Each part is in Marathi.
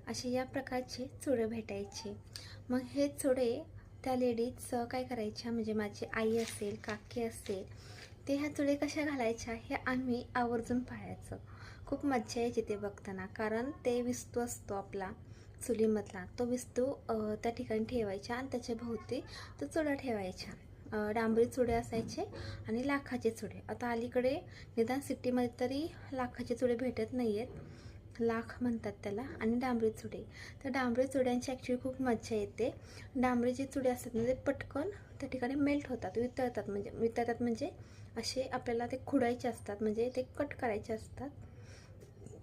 असे या प्रकारचे चुडे भेटायचे. मग हे चुडे त्या लेडीज काय करायच्या, म्हणजे माझी आई असेल, काकी असेल, ते ह्या चुडे कशा घालायच्या हे आम्ही आवर्जून पाहायचं. खूप मज्जा यायची ते बघताना, कारण ते विस्तू असतो आपला चुलीमधला, तो विस्तू त्या ठिकाणी ठेवायचा आणि त्याच्या भोवती तो चुडा ठेवायचा. डांबरी चुडे असायचे आणि लाखाचे चुडे. आता अलीकडे निदान सिटीमध्ये तरी लाखाचे चुडे भेटत नाही आहेत, लाख म्हणतात त्याला, आणि डांबरी चुडे. तर डांबरी चुड्यांची ॲक्च्युली खूप मज्जा येते. डांबरी जे चुडे असतात ना ते पटकन त्या ठिकाणी मेल्ट होतात, वितळतात म्हणजे असे आपल्याला ते खुडायचे असतात, म्हणजे ते कट करायचे असतात.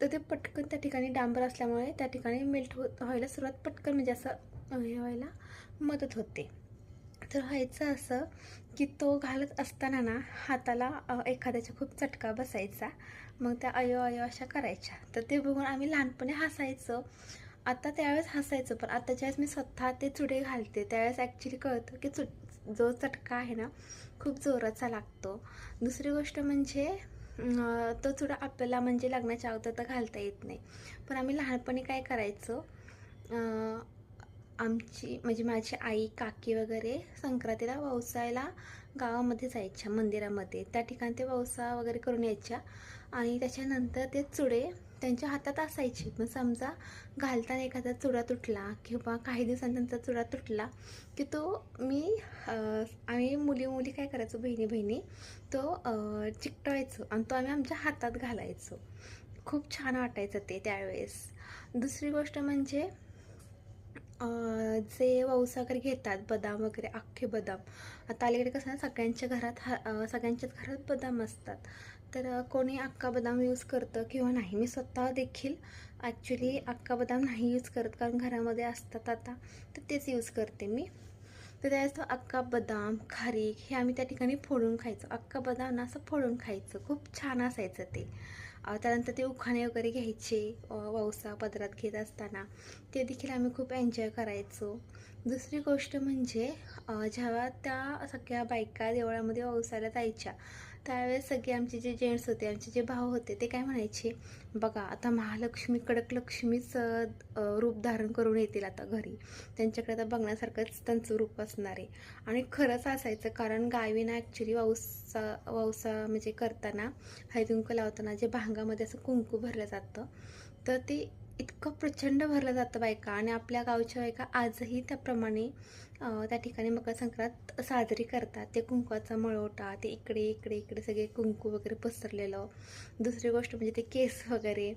तर ते पटकन त्या ठिकाणी डांबर असल्यामुळे त्या ठिकाणी मेल्ट व्हायला सुरुवात पटकन, म्हणजे असं हे व्हायला मदत होते. तर व्हायचं असं की तो घालत असताना ना हाताला एखाद्याचा खूप चटका बसायचा. मग त्या अयो अयो अशा करायच्या. तर ते बघून आम्ही लहानपणी हसायचो. आता त्यावेळेस हसायचं, पण आता ज्यावेळेस मी स्वतः ते चुडे घालते त्यावेळेस ॲक्च्युली कळतं की जो चटका आहे ना खूप जोराचा लागतो. दुसरी गोष्ट म्हणजे तो चुडा आपल्याला म्हणजे लग्नाच्या अगोदर तर घालता येत नाही. पण आम्ही लहानपणी काय करायचो, आमची म्हणजे माझी आई, काकी वगैरे संक्रांतीला वौसायला गावामध्ये जायच्या मंदिरामध्ये. त्या ठिकाणी ते वौसा वगैरे करून यायच्या आणि त्याच्यानंतर ते चुडे त्यांच्या हातात असायचे. मग समजा घालताना एखादा चुडा तुटला किंवा काही दिवसांनंतर चुडा तुटला की तो आम्ही मुली काय करायचो, बहिणी तो चिकटवायचो आणि तो आम्ही आमच्या हातात घालायचो. खूप छान वाटायचं ते त्यावेळेस. दुसरी गोष्ट म्हणजे जे वौसा वगैरे घेतात, बदाम वगैरे, अख्खे बदाम. आता अलीकडे कसं ना सगळ्यांच्याच घरात बदाम असतात. तर कोणी अख्खा बदाम यूज करतं किंवा नाही. मी स्वतः देखील ॲक्च्युली अख्खा बदाम नाही यूज करत, कारण घरामध्ये असतात आता, तर तेच यूज करते मी. तर त्यावेळेस तो अख्खा बदाम, खारीक हे आम्ही त्या ठिकाणी फोडून खायचो. अख्खा बदाम ना असं फोडून खायचं, खूप छान असायचं ते. त्यानंतर ते उखाणे वगैरे घ्यायचे वौसा पदरात घेत असताना, ते देखील आम्ही खूप एन्जॉय करायचो. दुसरी गोष्ट म्हणजे जेव्हा त्या सगळ्या बायका देवळामध्ये वौसायला जायच्या त्यावेळेस सगळे आमचे जे जेंट्स होते, आमचे जे भाऊ होते, ते काय म्हणायचे, बघा आता महालक्ष्मी कडक लक्ष्मीच रूप धारण करून येतील आता घरी, त्यांच्याकडे आता बघण्यासारखंच त्यांचं रूप असणार आहे. आणि खरंच असायचं, कारण गावीना ॲक्च्युली वौसा म्हणजे करताना, हळदीकुंकू लावताना जे भांगामध्ये असं कुंकू भरलं जातं, तर ते इतकं प्रचंड भरलं जातं बायका, आणि आपल्या गावच्या बायका आजही त्याप्रमाणे त्या ठिकाणी मकर संक्रांत साजरी करतात. ते कुंकवाचा मळवटा, ते इकडे इकडे इकडे सगळे कुंकू वगैरे पसरलेलं. दुसरी गोष्ट म्हणजे ते केस वगैरे